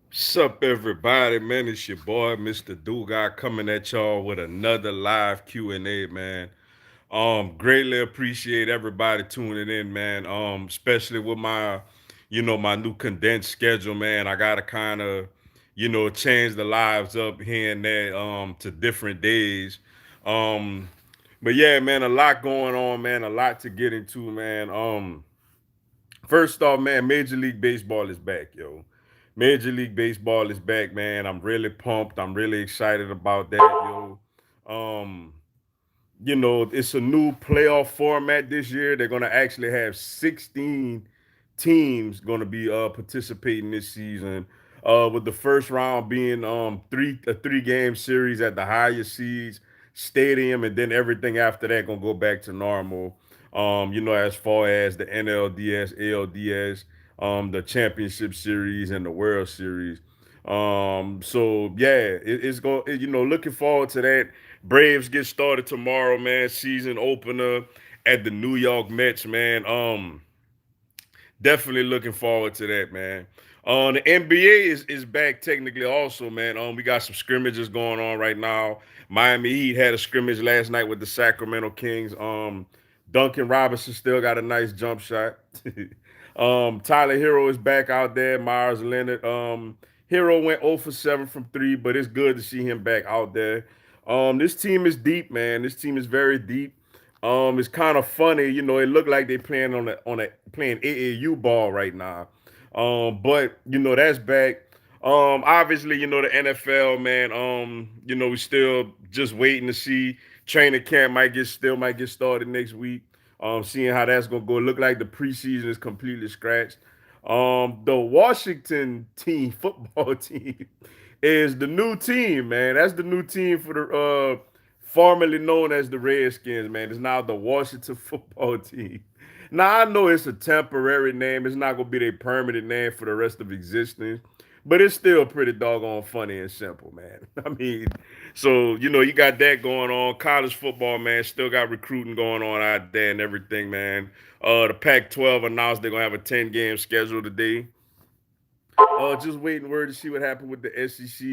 Sup, everybody, man? It's your boy, Mr. Dugai, coming at y'all with another live Q&A, man. Greatly appreciate everybody tuning in, man. Especially with my new condensed schedule, man. I gotta kind of, change the lives up here and there, to different days. Um, but yeah, man, a lot going on, man. A lot to get into, man. First off, man, Major League Baseball is back, yo. Major League Baseball is back, man. I'm really pumped. I'm really excited about that, yo. Um, it's a new playoff format this year. They're gonna actually have 16 teams gonna be participating this season. With the first round being three game series at the highest seeds stadium, and then everything after that gonna go back to normal. As far as the NLDS, ALDS, the championship series and the World Series. So yeah, it's going. Looking forward to that. Braves get started tomorrow, man. Season opener at the New York Mets, man. Definitely looking forward to that, man. The NBA is back technically also, man. We got some scrimmages going on right now. Miami Heat had a scrimmage last night with the Sacramento Kings. Duncan Robinson still got a nice jump shot. Tyler Hero is back out there. Myers Leonard. Hero went 0 for 7 from 3, but it's good to see him back out there. This team is deep, man. This team is very deep. It's kind of funny, it looked like they playing on a playing AAU ball right now. But that's back. Obviously, the NFL, man. We still just waiting to see. Training camp might get started next week. Seeing how that's gonna go. Look like the preseason is completely scratched. The Washington team, football team, is the new team, man. That's the new team for the formerly known as the Redskins, man. It's now the Washington football team. Now I know it's a temporary name. It's not gonna be their permanent name for the rest of existence. But it's still pretty doggone funny and simple, man. I mean, so you got that going on. College football, man, still got recruiting going on out there and everything, man. The Pac-12 announced they're gonna have a 10-game schedule today. Just waiting word to see what happened with the SEC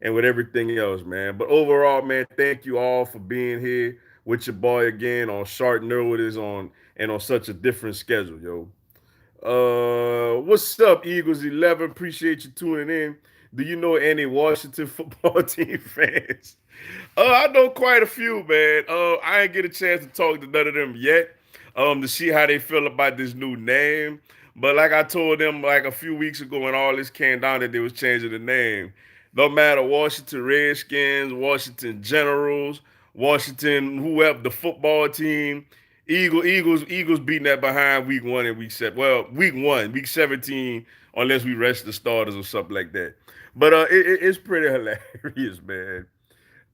and with everything else, man. But overall, man, thank you all for being here with your boy again on Short Notice on and on such a different schedule, yo. What's up, Eagles 11? Appreciate you tuning in. Do you know any Washington football team fans? I know quite a few, man. I ain't get a chance to talk to none of them yet. To see how they feel about this new name. But like I told them like a few weeks ago when all this came down that they was changing the name. No matter Washington Redskins, Washington Generals, Washington, whoever, the football team, Eagles beating that behind week 1 and week 7. Well, week 1, week 17, unless we rest the starters or something like that. But it's pretty hilarious, man.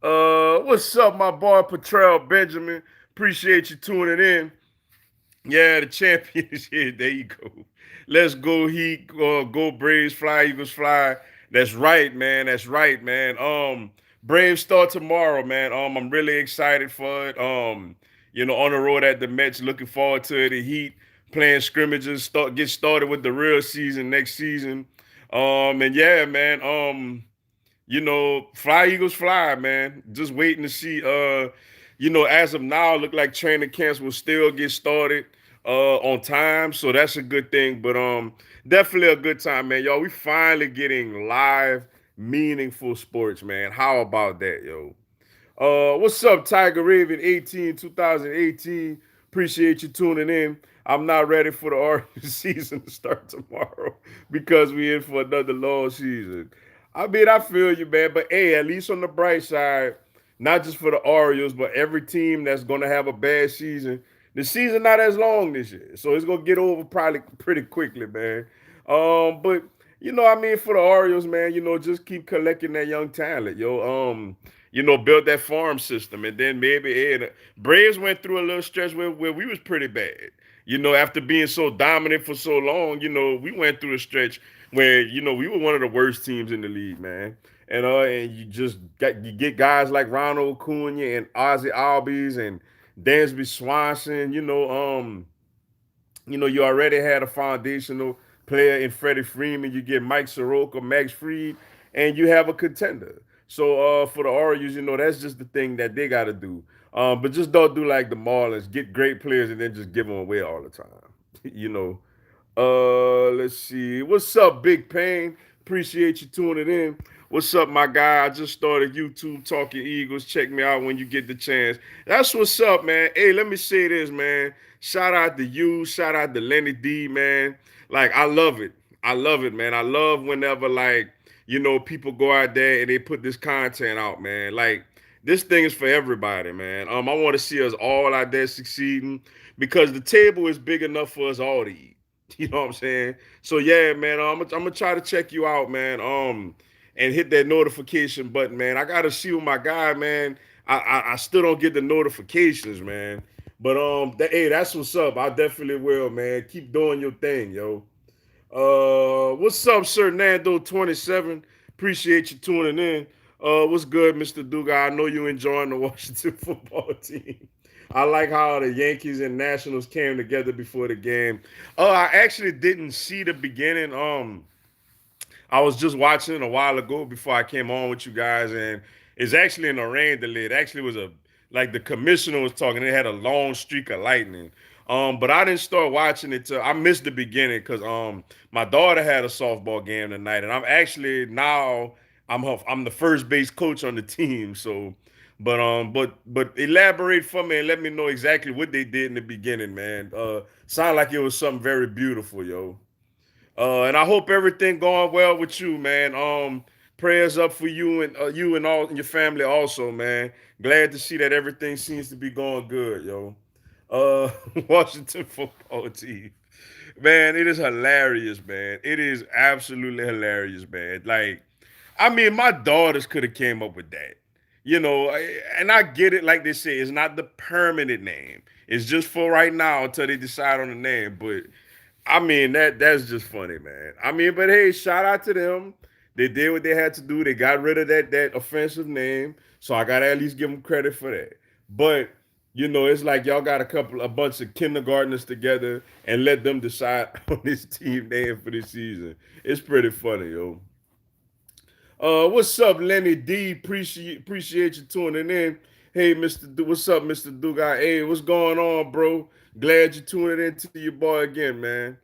What's up, my boy Patrell Benjamin? Appreciate you tuning in. Yeah, the champion is here. There you go. Let's go Heat. Go Braves. Fly Eagles. Fly. That's right, man. That's right, man. Braves start tomorrow, man. I'm really excited for it. On the road at the Mets. Looking forward to it. The Heat playing scrimmages. Get started with the real season next season. And yeah, man. Fly Eagles fly, man. Just waiting to see. As of now, look like training camps will still get started on time, so that's a good thing. But definitely a good time, man. Y'all, we finally getting live, meaningful sports, man. How about that, yo? What's up, Tiger Raven 18 2018? Appreciate you tuning in. I'm not ready for the Orange season to start tomorrow because we in for another long season. I mean, I feel you, man. But hey, at least on the bright side, not just for the Orioles, but every team that's gonna have a bad season, the season not as long this year. So it's gonna get over probably pretty quickly, man. But I mean, for the Orioles, man, just keep collecting that young talent, yo. Build that farm system, and then maybe Braves went through a little stretch where we was pretty bad. After being so dominant for so long, we went through a stretch where we were one of the worst teams in the league, man. And you get guys like Ronald Acuna and Ozzy Albies and Dansby Swanson. You already had a foundational player in Freddie Freeman. You get Mike Soroka, Max Fried, and you have a contender. So for the Orioles, that's just the thing that they got to do. But just don't do like the Marlins. Get great players and then just give them away all the time. you know. Let's see. What's up, Big Pain? Appreciate you tuning in. What's up, my guy? I just started YouTube Talking Eagles. Check me out when you get the chance. That's what's up, man. Hey, let me say this, man. Shout out to you. Shout out to Lenny D, man. Like, I love it. I love it, man. I love whenever, like, people go out there and they put this content out, man. Like, this thing is for everybody, man. I want to see us all out there succeeding because the table is big enough for us all to eat. You know what I'm saying? So yeah, man, I'm gonna try to check you out, man. And hit that notification button, man. I gotta see with my guy, man. I still don't get the notifications, man. But hey, that's what's up. I definitely will, man. Keep doing your thing, yo. What's up, Sir Nando 27? Appreciate you tuning in. What's good, Mr. Duga? I know you enjoying the Washington football team. I like how the Yankees and Nationals came together before the game. Oh, I actually didn't see the beginning. I was just watching it a while ago before I came on with you guys, and it's actually in a rain delay. It actually was like the commissioner was talking. It had a long streak of lightning. But I didn't start watching it till I missed the beginning because my daughter had a softball game tonight, and I'm actually now I'm the first base coach on the team. So, but elaborate for me and let me know exactly what they did in the beginning, man. Sound like it was something very beautiful, yo. And I hope everything going well with you, man. Prayers up for you and all and your family also, man. Glad to see that everything seems to be going good, yo. Washington football team, man. It is hilarious, man. It is absolutely hilarious, man. Like, I mean, my daughters could have came up with that, and I get it. Like they say, it's not the permanent name. It's just for right now until they decide on the name, but. I mean that's just funny, man. I mean, but hey, shout out to them. They did what they had to do. They got rid of that offensive name, so I gotta at least give them credit for that. But it's like y'all got a bunch of kindergartners together and let them decide on this team name for this season. It's pretty funny, yo. What's up, Lenny D? Appreciate you tuning in. Hey, what's up, Mr. Dugai? Hey, what's going on, bro? Glad you tuning in to your boy again, man.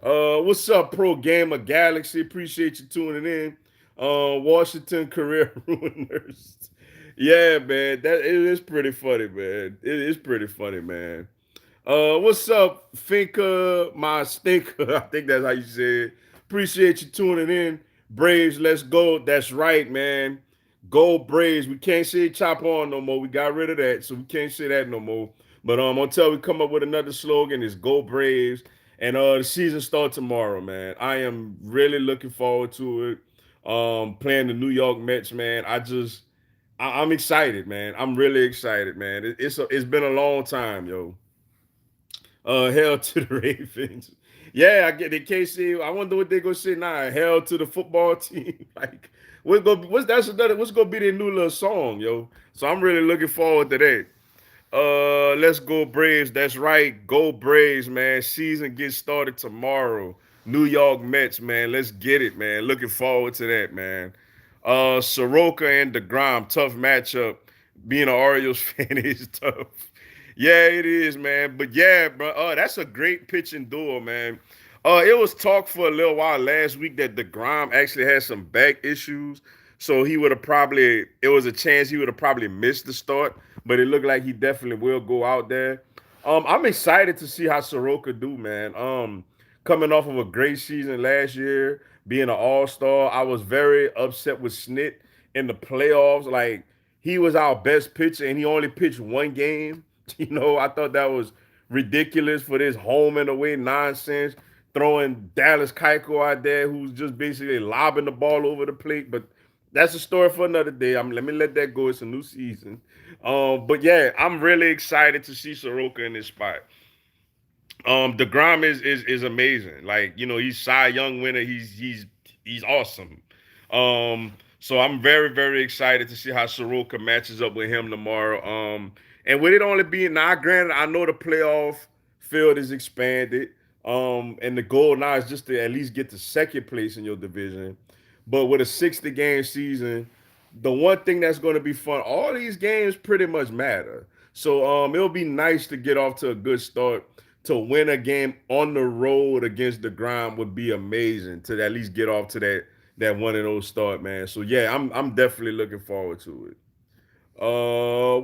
What's up, Pro Gamer Galaxy? Appreciate you tuning in. Washington career ruiners. Yeah, man, that it is pretty funny, man. It is pretty funny, man. What's up, Finker, my stinker? I think that's how you say it. Appreciate you tuning in. Braves, let's go. That's right, man. Go Braves. We can't say chop on no more. We got rid of that, so we can't say that no more. But until we come up with another slogan, it's Go Braves. And the season starts tomorrow, man. I am really looking forward to it. Playing the New York Mets, man. I'm excited, man. I'm really excited, man. It's been a long time, yo. Hell to the Ravens. Yeah, I get the KC. I wonder what they're gonna say now. Hell to the football team. Like, what's gonna be their new little song, yo? So I'm really looking forward to that. Let's go Braves. That's right. Go Braves, man. Season gets started tomorrow. New York Mets, man. Let's get it, man. Looking forward to that, man. Soroka and DeGrom, tough matchup. Being an Orioles fan is tough. Yeah, it is, man. But yeah, bro, that's a great pitching duo, man. It was talk for a little while last week that DeGrom actually had some back issues. So he would have it was a chance he would have probably missed the start, but it looked like he definitely will go out there. I'm excited to see how Soroka do, man. Coming off of a great season last year, being an all-star, I was very upset with Snit in the playoffs. Like, he was our best pitcher and he only pitched one game. I thought that was ridiculous for this home and away nonsense. Throwing Dallas Keuchel out there, who's just basically lobbing the ball over the plate. But that's a story for another day. Let me let that go. It's a new season. But yeah, I'm really excited to see Soroka in this spot. DeGrom is amazing. Like, he's Cy Young winner. He's awesome. So I'm very, very excited to see how Soroka matches up with him tomorrow. And with it only being now, granted, I know the playoff field is expanded. And the goal now is just to at least get to second place in your division. But with a 60 game season, the one thing that's going to be fun, all these games pretty much matter. So it'll be nice to get off to a good start. To win a game on the road against the Grind would be amazing. To at least get off to that 1-0 start, man. So yeah, I'm definitely looking forward to it.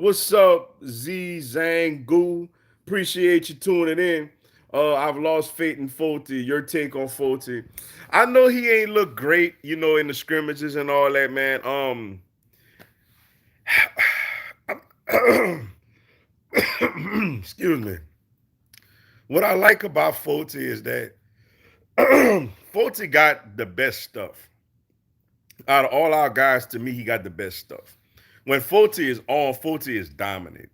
What's up, Z Zang Goo? Appreciate you tuning in. I've lost faith in Foti. Your take on Foti? I know he ain't look great, in the scrimmages and all that, man. Excuse me. What I like about Foti is that Foti got the best stuff. Out of all our guys, to me, he got the best stuff. When Foti is on, Foti is dominant.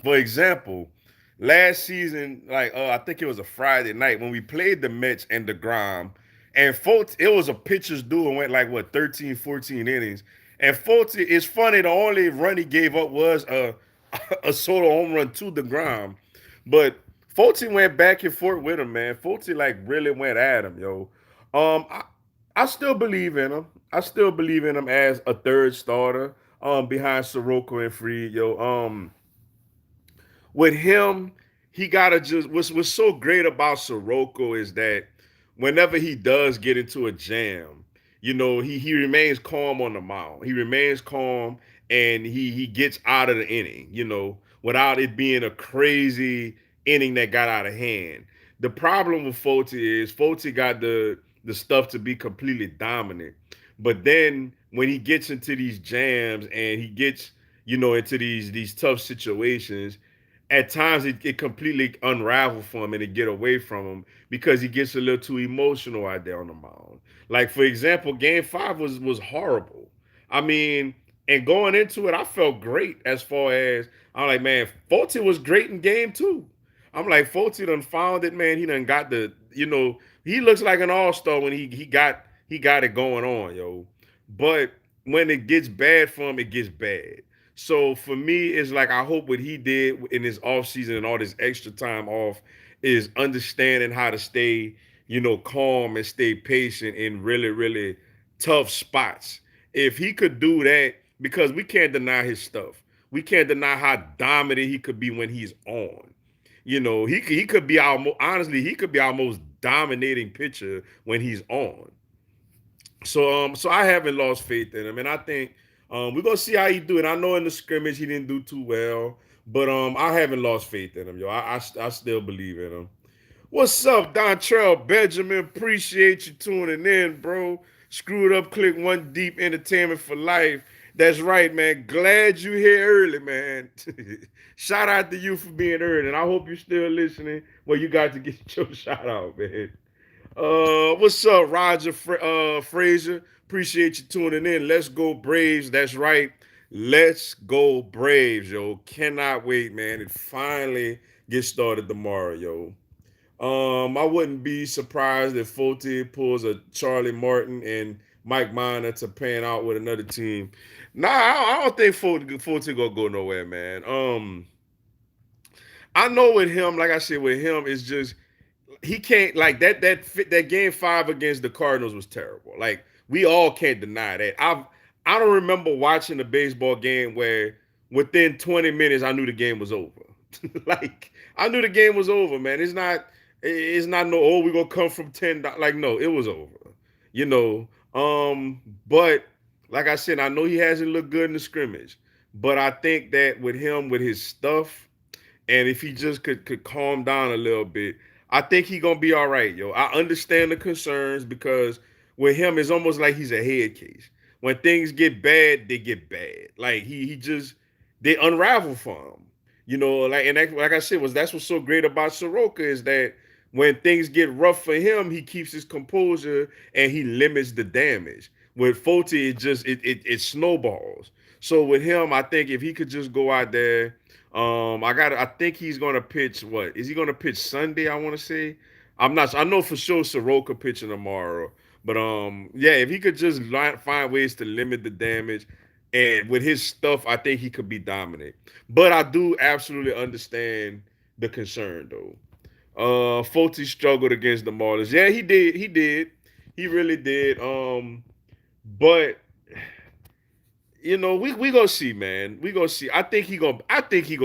For example, last season, like I think it was a Friday night when we played the Mets and the Grom, and Foti, it was a pitcher's duel and went like what 13, 14 innings. And Foti, it's funny, the only run he gave up was a solo home run to the Grom. But Foti went back and forth with him, man. Foti like really went at him, yo. I still believe in him. I still believe in him as a third starter behind Soroka and Freed, yo. With him, he gotta just what's so great about Soroka is that whenever he does get into a jam, he remains calm on the mound. He remains calm and he gets out of the inning, without it being a crazy inning that got out of hand. The problem with Foti is Foti got the stuff to be completely dominant. But then when he gets into these jams and he gets, into these tough situations, at times it completely unravel for him and it get away from him because he gets a little too emotional out there on the mound. Like for example, Game 5 was horrible. I mean, and going into it, I felt great as far as I'm like, man, Foti was great in Game 2. I'm like, Foti done found it, man. He done got he looks like an all-star when he got it going on, yo. But when it gets bad for him, it gets bad. So for me, it's like I hope what he did in his off season and all this extra time off is understanding how to stay, calm and stay patient in really, really tough spots. If he could do that, because we can't deny his stuff. We can't deny how dominant he could be when he's on. He could be honestly, he could be our most dominating pitcher when he's on. So I haven't lost faith in him, and I think we're gonna see how he do it. I know in the scrimmage he didn't do too well, but I haven't lost faith in him, yo. I still believe in him. What's up, Dontrell Benjamin? Appreciate you tuning in, bro. Screwed up, click one deep entertainment for life. That's right, man. Glad you here early, man. Shout out to you for being early, and I hope you're still listening. Well, you got to get your shout out, man. What's up, Roger Frazier? Appreciate you tuning in. Let's go Braves. That's right. Let's go Braves, yo. Cannot wait, man. It finally gets started tomorrow, yo. I wouldn't be surprised if Foti pulls a Charlie Martin and Mike Minor to pan out with another team. Nah, I don't think Foti gonna go nowhere, man. I know with him, like I said, with him, it's just he can't like that game 5 against the Cardinals was terrible. Like we all can't deny that. I don't remember watching a baseball game where within 20 minutes I knew the game was over. Like I knew the game was over, man. It's not no, oh, we're gonna come from 10. Like, no, it was over. You know. But like I said, I know he hasn't looked good in the scrimmage. But I think that with him, with his stuff, and if he just could calm down a little bit, I think he gonna be all right, yo. I understand the concerns because with him, it's almost like he's a head case. When things get bad, they get bad. Like he just they unravel for him. Like I said, that's what's so great about Soroka is that when things get rough for him, he keeps his composure and he limits the damage. With Foti, it snowballs. So with him, I think if he could just go out there, I think he's gonna pitch. What is he gonna pitch Sunday? I want to say. I'm not. I know for sure Soroka pitching tomorrow. But yeah, if he could just find ways to limit the damage, and with his stuff, I think he could be dominant. But I do absolutely understand the concern, though. Fulton struggled against the Marlins. Yeah, he did. He did. He really did. But we gonna see, man. We gonna see. I think he gonna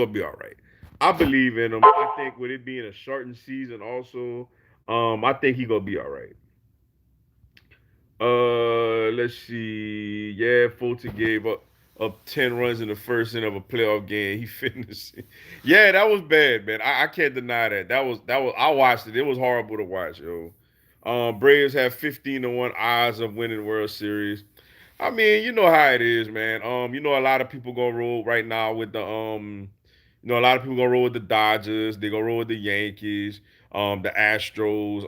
be all right. I believe in him. I think with it being a shortened season, also, I think he gonna be all right. Let's see. Yeah, Fulton gave up 10 runs in the first inning of a playoff game. He finished. Yeah, that was bad, man. I can't deny that. That was. I watched it. It was horrible to watch, yo. Braves have 15-1 odds of winning the World Series. I mean, you know how it is, man. A lot of people gonna roll right now with a lot of people gonna roll with the Dodgers. They gonna roll with the Yankees, the Astros.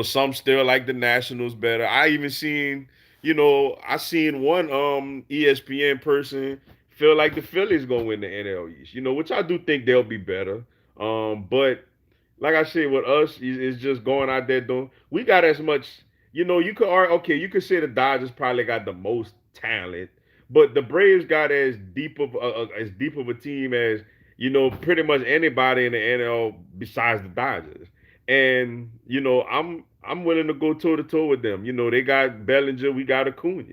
Some still like the Nationals better. I seen one ESPN person feel like the Phillies gonna win the NL East. Which I do think they'll be better. But like I said, with us, is just going out there doing. We got as much. You could say the Dodgers probably got the most talent, but the Braves got as deep of a team as pretty much anybody in the NL besides the Dodgers. And I'm willing to go toe to toe with them. They got Bellinger, we got Acuna.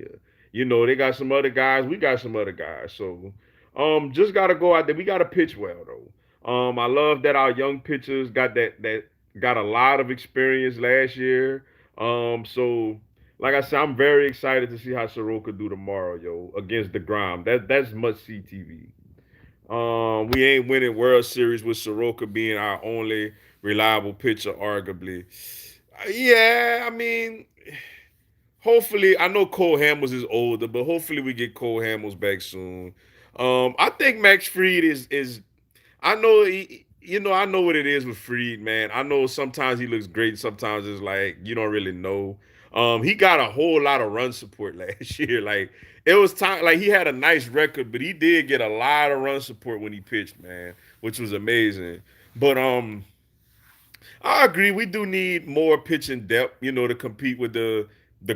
They got some other guys, we got some other guys. So just gotta go out there. We gotta pitch well though. I love that our young pitchers got a lot of experience last year. So like I said, I'm very excited to see how Soroka do tomorrow, yo, against DeGrom. That's must see TV. We ain't winning World Series with Soroka being our only reliable pitcher, arguably. Yeah, I mean, hopefully, I know Cole Hamels is older, but hopefully we get Cole Hamels back soon. I think Max Fried is. I know I know what it is with Fried, man. I know sometimes he looks great, sometimes it's like you don't really know. He got a whole lot of run support last year. Like it was time, like he had a nice record, but he did get a lot of run support when he pitched, man, which was amazing. But I agree. We do need more pitching depth, to compete with the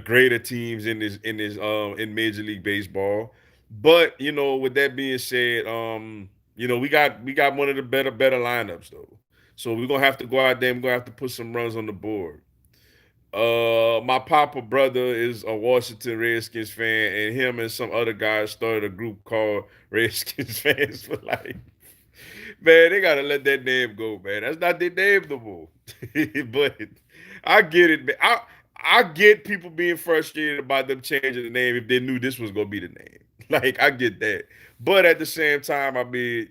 greater teams in Major League Baseball. But with that being said, we got one of the better lineups though. So we're gonna have to go out there and we're gonna have to put some runs on the board. My papa brother is a Washington Redskins fan, and him and some other guys started a group called Redskins Fans for Life. Man, they gotta let that name go, man. That's not their name no more. But I get it, man. I get people being frustrated about them changing the name if they knew this was gonna be the name. Like I get that, but at the same time, I mean,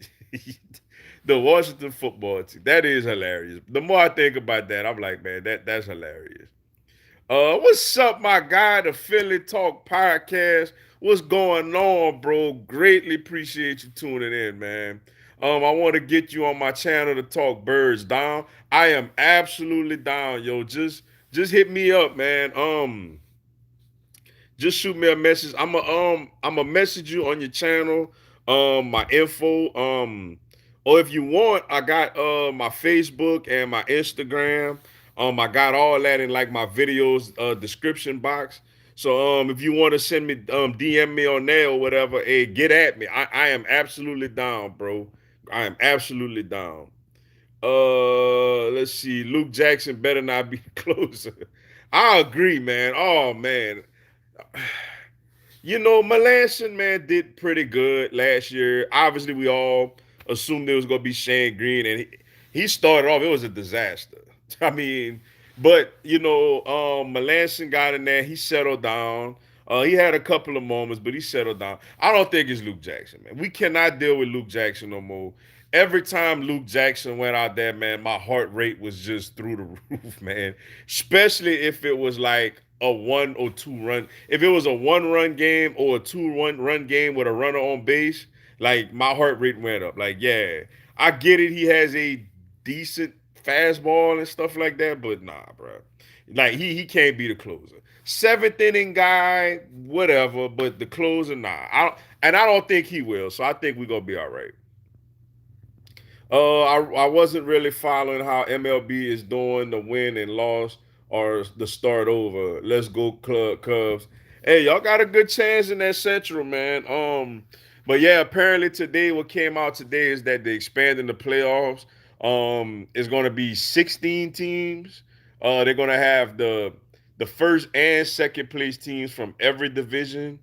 the Washington football team that is hilarious. The more I think about that, I'm like, man, that's hilarious. What's up, my guy? The Philly Talk Podcast. What's going on, bro? Greatly appreciate you tuning in, man. I want to get you on my channel to talk birds down. I am absolutely down, yo. Just hit me up, man. Just shoot me a message. I'm a message you on your channel, my info. Or if you want, I got my Facebook and my Instagram. I got all that in like my videos description box. So if you want to send me DM me on there or whatever, hey, get at me. I am absolutely down, bro. I am absolutely down. Let's see. Luke Jackson better not be closer. I agree, man. Oh man. Melanson, man, did pretty good last year. Obviously, we all assumed it was going to be Shane Green, and he started off, it was a disaster. I mean, but, Melanson got in there. He settled down. He had a couple of moments, but he settled down. I don't think it's Luke Jackson, man. We cannot deal with Luke Jackson no more. Every time Luke Jackson went out there, man, my heart rate was just through the roof, man. Especially if it was like a 1 or 2 run. If it was a 1 run game or a 2 run game with a runner on base, like my heart rate went up. Like, yeah, I get it. He has a decent fastball and stuff like that, but nah, bro. Like he can't be the closer. Seventh inning guy, whatever, but the closer, nah. I don't think he will. So I think we're gonna be all right. I wasn't really following how MLB is doing the win and loss or the start over. Let's go club Cubs. Hey, y'all got a good chance in that Central, man. But yeah, apparently today what came out today is that they expanding the playoffs. It's going to be 16 teams. They're going to have the first and second place teams from every division,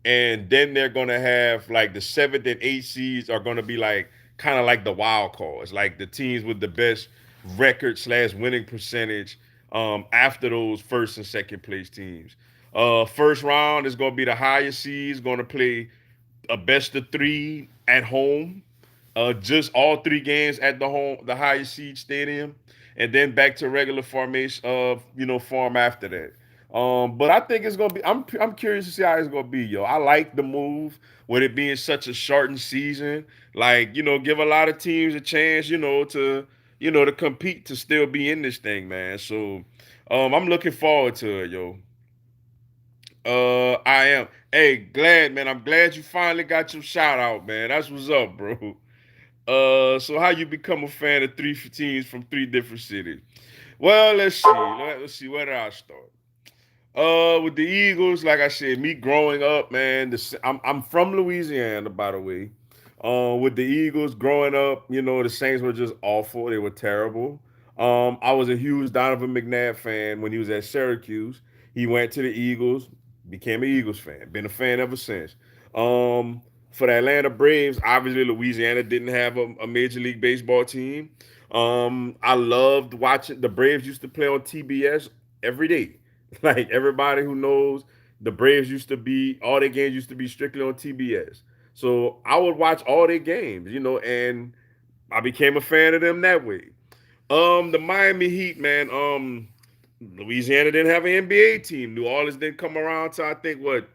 and then they're going to have like the seventh and eighth seeds are going to be like kind of like the wild cards, like the teams with the best record slash winning percentage after those first and second place teams. First round is going to be the highest seeds going to play a best of three at home, just all three games at the highest seed stadium, and then back to regular formation of form after that. But I think it's gonna be. I'm curious to see how it's gonna be, yo. I like the move with it being such a shortened season. Like give a lot of teams a chance, to compete to still be in this thing, man. So, I'm looking forward to it, yo. I am. Hey, glad man. I'm glad you finally got your shout out, man. That's what's up, bro. So how you become a fan of three teams from three different cities? Well, let's see. Let's see. Where did I start? With the Eagles, like I said, me growing up, man. I'm from Louisiana, by the way. With the Eagles growing up, the Saints were just awful. They were terrible. I was a huge Donovan McNabb fan when he was at Syracuse. He went to the Eagles, became an Eagles fan. Been a fan ever since. For the Atlanta Braves, obviously Louisiana didn't have a Major League Baseball team. I loved watching the Braves used to play on TBS every day. Like everybody who knows, the Braves used to be all their games used to be strictly on TBS. So I would watch all their games, and I became a fan of them that way. The Miami Heat, man. Louisiana didn't have an NBA team. New Orleans didn't come around to I think what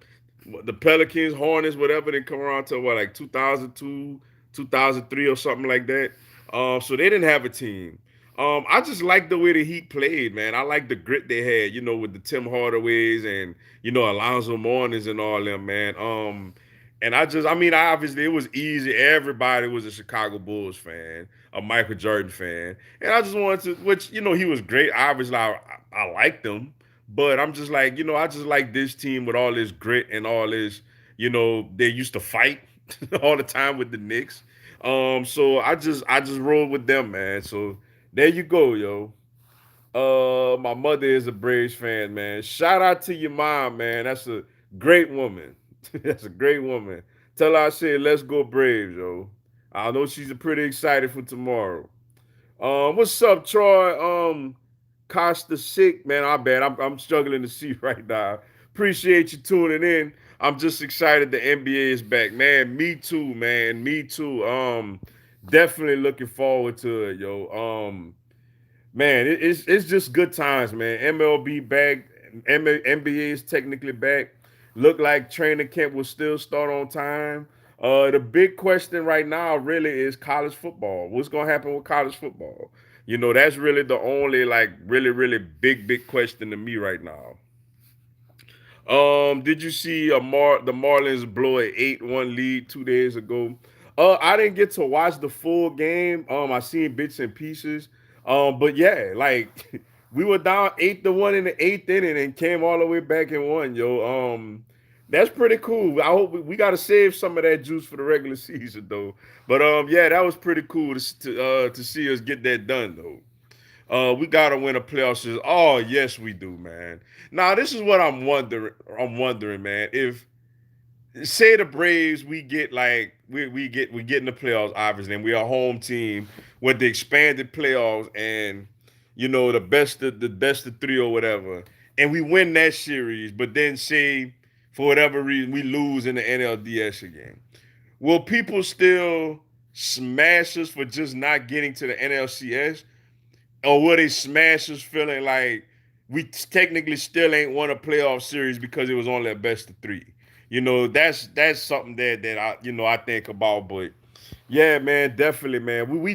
the Pelicans, Hornets, whatever didn't come around to what like 2002, 2003 or something like that. So they didn't have a team. I just like the way the Heat played, man. I like the grit they had, with the Tim Hardaways and Alonzo Mournings and all them, man. And I mean, obviously it was easy. Everybody was a Chicago Bulls fan, a Michael Jordan fan, and I just wanted to, which he was great. Obviously, I liked him, but I'm just like, I just like this team with all this grit and all this, they used to fight all the time with the Knicks. So I just rolled with them, man. So there you go, yo. My mother is a Braves fan, man. Shout out to your mom, man. That's a great woman. That's a great woman. Tell her I said, let's go Braves, yo. I know she's pretty excited for tomorrow. What's up, Troy? Costa sick, man. I bet I'm struggling to see right now. Appreciate you tuning in. I'm just excited the NBA is back, man. Me too, man. Me too. Definitely looking forward to it, yo. Man, it's just good times, man. MLB back, NBA is technically back. Look like training camp will still start on time. The big question right now really is college football. What's gonna happen with college football? That's really the only like really, really big question to me right now. Did you see the Marlins blow a 8-1 lead 2 days ago? I didn't get to watch the full game. I seen bits and pieces. But yeah, like we were down 8-1 in the eighth inning and came all the way back and won, yo. That's pretty cool. I hope we got to save some of that juice for the regular season though. But yeah, that was pretty cool to see us get that done though. We gotta win a playoff series. Oh yes, we do, man. Now this is what I'm wondering. I'm wondering, man. If say the Braves, we get like we get in the playoffs, obviously, and we're a home team with the expanded playoffs, and the best of three or whatever, and we win that series. But then say for whatever reason we lose in the NLDS again. Will people still smash us for just not getting to the NLCS? Or will they smash us feeling like we technically still ain't won a playoff series because it was only a best of three? That's something that I think about. But yeah, man, definitely, man. We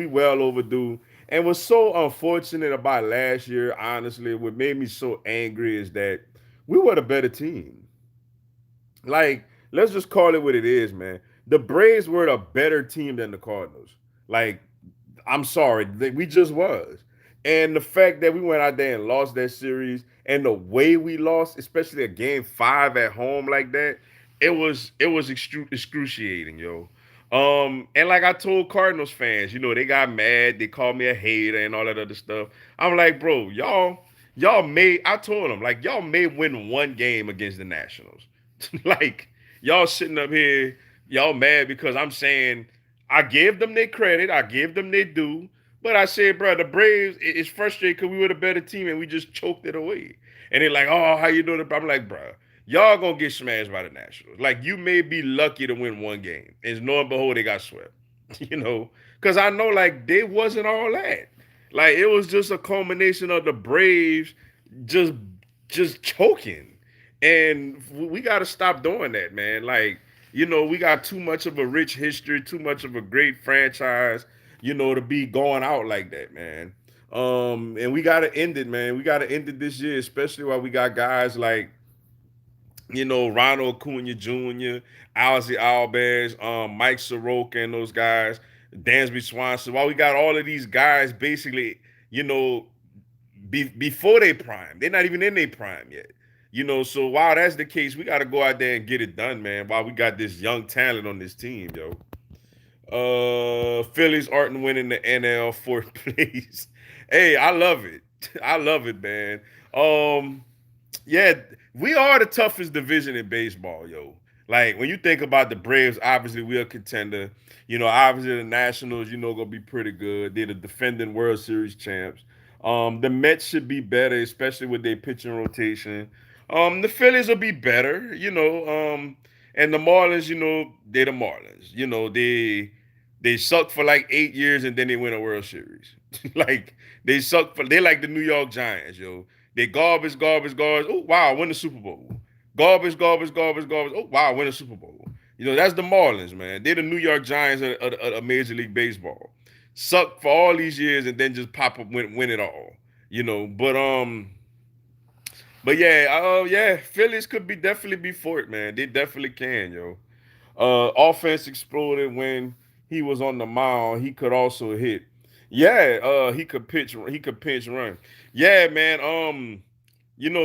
well overdue. And what's so unfortunate about last year, honestly, what made me so angry is that we were the better team. Like, let's just call it what it is, man. The Braves were a better team than the Cardinals. Like, I'm sorry, we just was. And the fact that we went out there and lost that series and the way we lost, especially a game 5 at home like that, it was excruciating, yo. And like I told Cardinals fans, they got mad, they called me a hater and all that other stuff. I'm like, bro, I told them, like, y'all may win one game against the Nationals. Like, y'all sitting up here, y'all mad because I'm saying I gave them their credit, I gave them their due. But I said, bro, the Braves, it's frustrating because we were the better team and we just choked it away. And they're like, oh, how you doing? I'm like, bro, y'all gonna get smashed by the Nationals. Like, you may be lucky to win one game. And lo and behold, they got swept. Because I know, like, they wasn't all that. Like, it was just a culmination of the Braves just just choking. And we got to stop doing that, man. Like, we got too much of a rich history, too much of a great franchise, to be going out like that, man. And we got to end it, man. We got to end it this year, especially while we got guys like Ronald Acuna Jr., Ozzy Albies, Mike Soroka, and those guys, Dansby Swanson. While we got all of these guys basically, you know, before they prime, they're not even in their prime yet. So while that's the case, we got to go out there and get it done, man. While we got this young talent on this team, yo. Phillies aren't winning the NL fourth place. Hey, I love it. I love it, man. Um, yeah, we are the toughest division in baseball, yo. Like when you think about the Braves, obviously we're a contender. Obviously the Nationals, gonna be pretty good. They're the defending World Series champs. The Mets should be better, especially with their pitching rotation. The Phillies will be better, and the Marlins, they're the Marlins. They sucked for like 8 years and then they win a World Series. Like they like the New York Giants, yo. They garbage, garbage, garbage. Oh wow, win the Super Bowl. Garbage, garbage, garbage, garbage. Oh wow, win the Super Bowl. That's the Marlins, man. They're the New York Giants of Major League Baseball. Suck for all these years and then just pop up, win it all. But yeah, Phillies could be definitely be for it, man. They definitely can, yo. Offense exploded when he was on the mound. He could also hit. Yeah, he could pitch. He could pinch run. Yeah, man.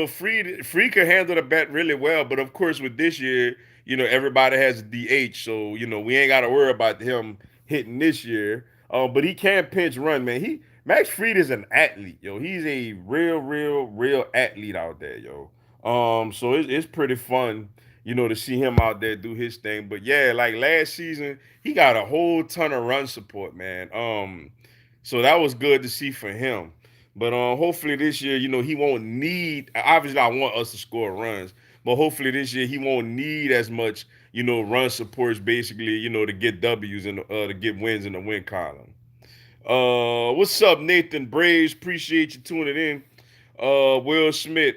Free could handle the bat really well, but of course with this year, everybody has a DH, so we ain't got to worry about him hitting this year. But he can pinch run, man. Max Fried is an athlete, yo. He's a real, real, real athlete out there, yo. So it's pretty fun, to see him out there do his thing. But yeah, like last season, he got a whole ton of run support, man. So that was good to see for him. But hopefully this year, he won't need. Obviously, I want us to score runs, but hopefully this year he won't need as much, run supports basically, to get W's and to get wins in the win column. What's up, Nathan Braves? Appreciate you tuning in. Will Smith.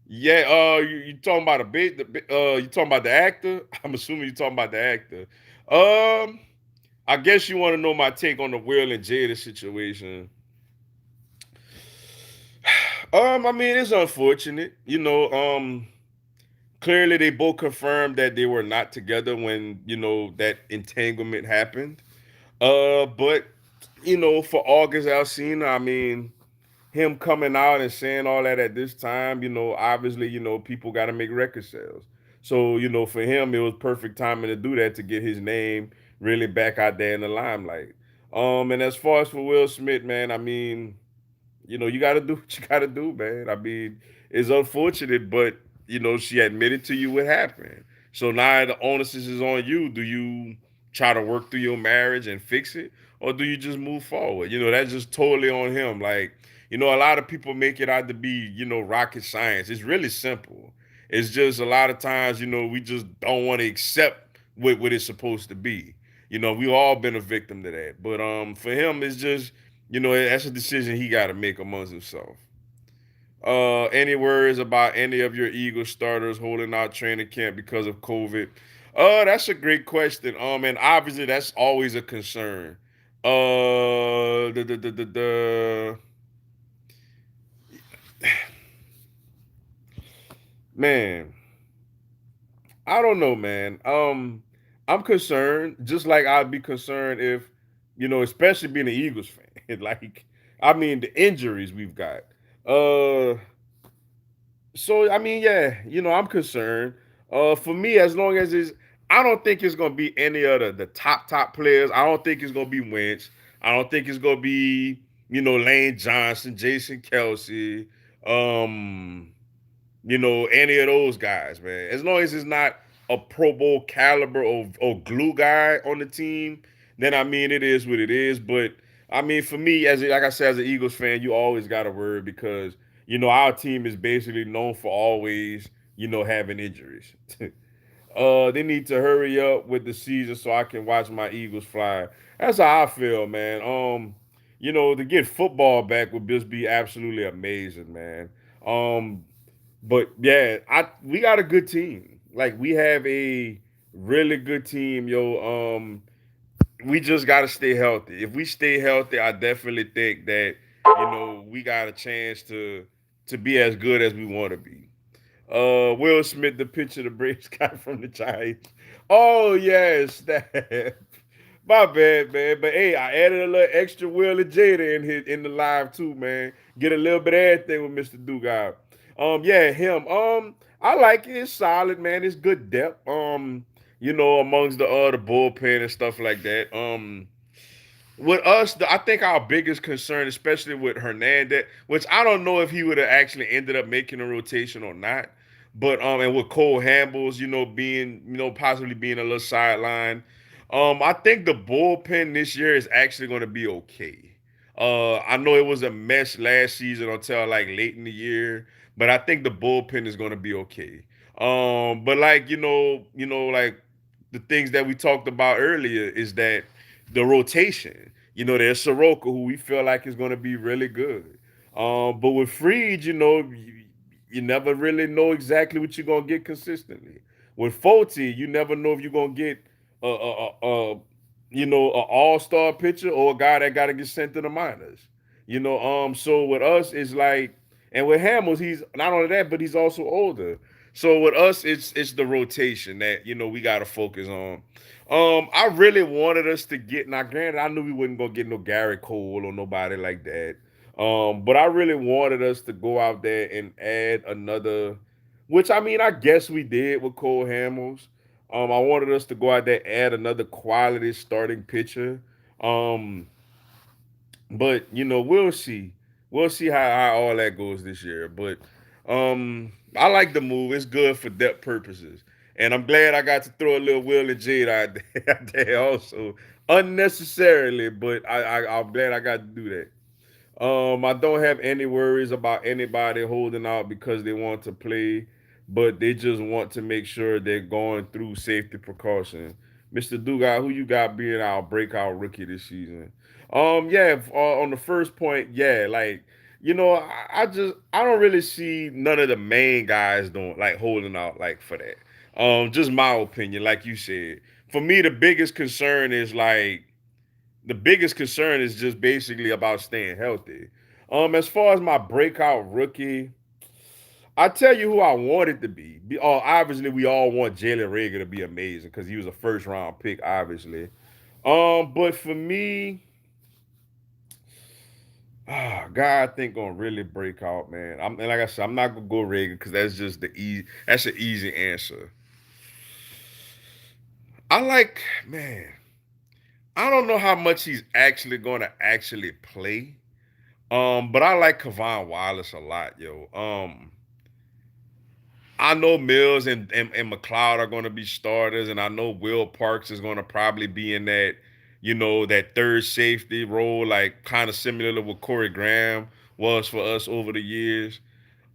Yeah. You talking about a bit? You talking about the actor? I'm assuming you talking about the actor. Um, I guess you want to know my take on the Will and Jada situation. I mean, it's unfortunate. Clearly they both confirmed that they were not together when, that entanglement happened. But for August Alsina, I mean, him coming out and saying all that at this time, obviously, people got to make record sales. So, for him, it was perfect timing to do that to get his name really back out there in the limelight. And as far as for Will Smith, man, I mean, you got to do what you got to do, man. I mean, it's unfortunate, but she admitted to you what happened. So now the onus is on you. Do you try to work through your marriage and fix it, or do you just move forward? That's just totally on him. Like, a lot of people make it out to be, rocket science. It's really simple. It's just a lot of times, we just don't want to accept what it's supposed to be. We all been a victim to that. But for him, it's just, that's a decision he got to make amongst himself. Any words about any of your Eagle starters holding out training camp because of COVID? That's a great question. And obviously that's always a concern. The man, I don't know, man. I'm concerned, just like I'd be concerned if, especially being an Eagles fan. Like, I mean, the injuries we've got. Uh, so I mean, yeah, I'm concerned. For me, as long as it's, I don't think it's gonna be any of the top players. I don't think it's gonna be Wentz. I don't think it's gonna be Lane Johnson, Jason Kelsey, um, any of those guys, man. As long as it's not a Pro Bowl caliber or glue guy on the team, then I mean it is what it is. But I mean, for me, like I said, as an Eagles fan, you always got to worry because our team is basically known for always having injuries. They need to hurry up with the season so I can watch my Eagles fly. That's how I feel, man. To get football back would just be absolutely amazing, man. Um, but yeah, we got a good team. Like we have a really good team, yo. We just gotta stay healthy. If we stay healthy, I definitely think that we got a chance to be as good as we want to be. Will Smith, the picture the Braves got from the Giants. Oh yes, that. My bad, man. But hey, I added a little extra Will and Jada in the live too, man. Get a little bit of everything with Mr. Dugas. Yeah, him. I like it. It's solid, man. It's good depth. Amongst the bullpen and stuff like that. With us, I think our biggest concern, especially with Hernandez, which I don't know if he would have actually ended up making a rotation or not, but and with Cole Hambles, being possibly being a little sideline, I think the bullpen this year is actually going to be okay. I know it was a mess last season until like late in the year, but I think the bullpen is going to be okay. But like like the things that we talked about earlier is that the rotation. There's Soroka, who we feel like is going to be really good. But with Freed, you never really know exactly what you're going to get consistently. With Folty, you never know if you're going to get an all-star pitcher or a guy that got to get sent to the minors. So with us, it's like, and with Hamels, he's not only that, but he's also older. So with us, it's the rotation that we got to focus on. I really wanted us to get. Now, granted, I knew we wasn't gonna get no Gary Cole or nobody like that. But I really wanted us to go out there and add another, which I mean, I guess we did with Cole Hamels. I wanted us to go out there and add another quality starting pitcher. Um, but we'll see. We'll see how all that goes this year. But I like the move. It's good for depth purposes. And I'm glad I got to throw a little Will and Jade out there also. Unnecessarily, but I'm glad I got to do that. I don't have any worries about anybody holding out because they want to play, but they just want to make sure they're going through safety precautions. Mr. Dugas, who you got being our breakout rookie this season? Yeah, on the first point, yeah, like I don't really see none of the main guys doing like holding out like for that. Just my opinion, like you said. For me, the biggest concern is just basically about staying healthy. As far as my breakout rookie, I tell you who I want it to be. Obviously, we all want Jalen Rager to be amazing because he was a first round pick, obviously. But for me, God, I think gonna really break out, man. And like I said, I'm not gonna go Rager because that's just the easy. That's an easy answer. I like, man. I don't know how much he's actually gonna actually play. But I like Kavon Wallace a lot, yo. I know Mills and McLeod are going to be starters, and I know Will Parks is going to probably be in that, that third safety role, like kind of similar to what Corey Graham was for us over the years.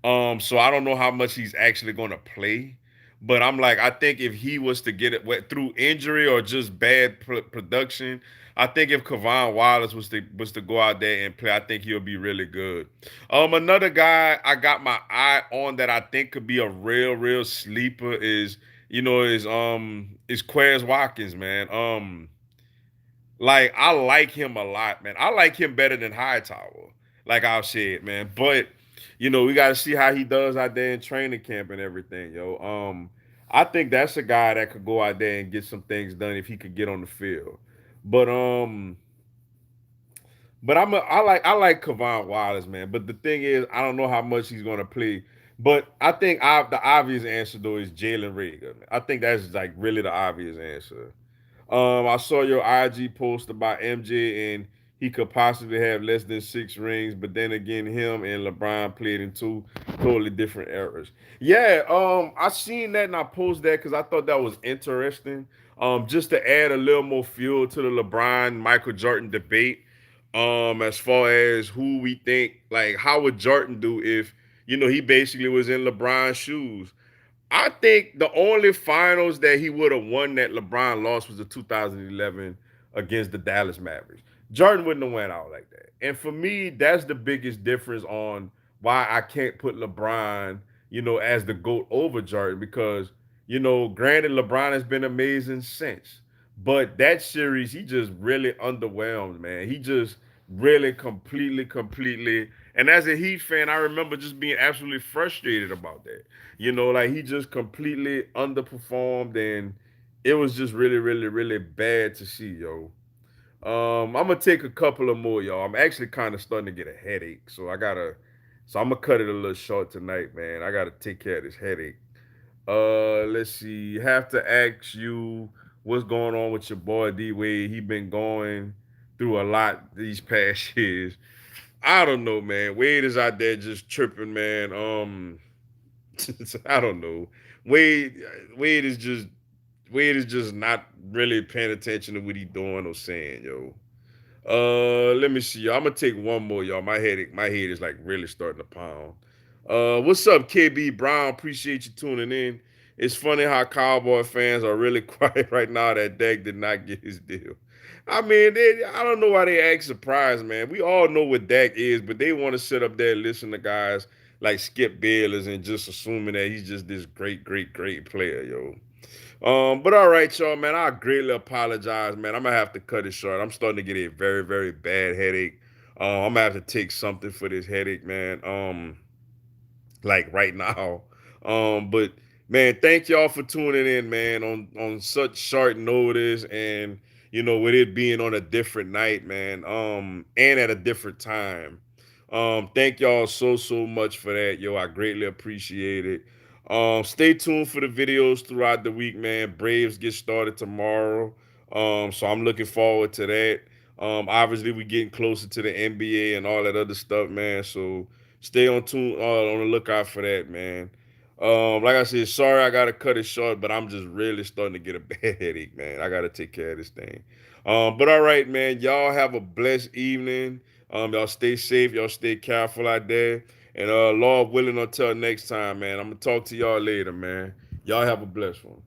So I don't know how much he's actually going to play, but I'm like, I think if he was to get it through injury or just bad production, I think if Kavon Wallace was to go out there and play, I think he'll be really good. Another guy I got my eye on that I think could be a real sleeper is Quez Watkins, man. Like I like him a lot, man. I like him better than Hightower, like I've said, man. But we got to see how he does out there in training camp and everything, yo. I think that's a guy that could go out there and get some things done if he could get on the field. But I like Kavon Wallace, man. But the thing is, I don't know how much he's gonna play. But I think the obvious answer though is Jalen Rager. I think that's like really the obvious answer. I saw your IG post about MJ and he could possibly have less than 6 rings, but then again, him and LeBron played in two totally different eras. Yeah, I seen that and I posted that because I thought that was interesting. Just to add a little more fuel to the LeBron Michael Jordan debate. As far as who we think, like how would Jordan do if he basically was in LeBron's shoes. I think the only finals that he would have won that LeBron lost was the 2011 against the Dallas Mavericks. Jordan wouldn't have went out like that. And for me, that's the biggest difference on why I can't put LeBron, as the GOAT over Jordan because, granted, LeBron has been amazing since. But that series, he just really underwhelmed, man. He just really completely. And as a Heat fan, I remember just being absolutely frustrated about that. Like he just completely underperformed, and it was just really bad to see, yo. I'm gonna take a couple of more, y'all. I'm actually kind of starting to get a headache, so I'm gonna cut it a little short tonight, man. I gotta take care of this headache. Let's see. Have to ask you what's going on with your boy D Wade. He been going through a lot these past years. I don't know, man. Wade is out there just tripping, man. I don't know. Wade Wade is just Wade is just not really paying attention to what he doing or saying, yo. Let me see, y'all. I'm gonna take one more, y'all. My head is like really starting to pound. What's up, KB Brown? Appreciate you tuning in. It's funny how Cowboy fans are really quiet right now that Dak did not get his deal. I mean, I don't know why they act surprised, man. We all know what Dak is, but they want to sit up there and listen to guys like Skip Bayless and just assuming that he's just this great player, yo. But all right, y'all, man. I greatly apologize, man. I'm gonna have to cut it short. I'm starting to get a very bad headache. I'm gonna have to take something for this headache, man. Like right now. But man, thank y'all for tuning in, man, on such short notice and with it being on a different night, man. And at a different time. Thank y'all so much for that, yo. I greatly appreciate it. Stay tuned for the videos throughout the week, man. Braves get started tomorrow. So I'm looking forward to that. Obviously we getting closer to the NBA and all that other stuff, man. So stay on the lookout for that, man. Like I said, sorry I gotta cut it short, but I'm just really starting to get a bad headache, man. I gotta take care of this thing. But all right, man. Y'all have a blessed evening. Y'all stay safe. Y'all stay careful out there. And Lord willing, until next time, man. I'm gonna talk to y'all later, man. Y'all have a blessed one.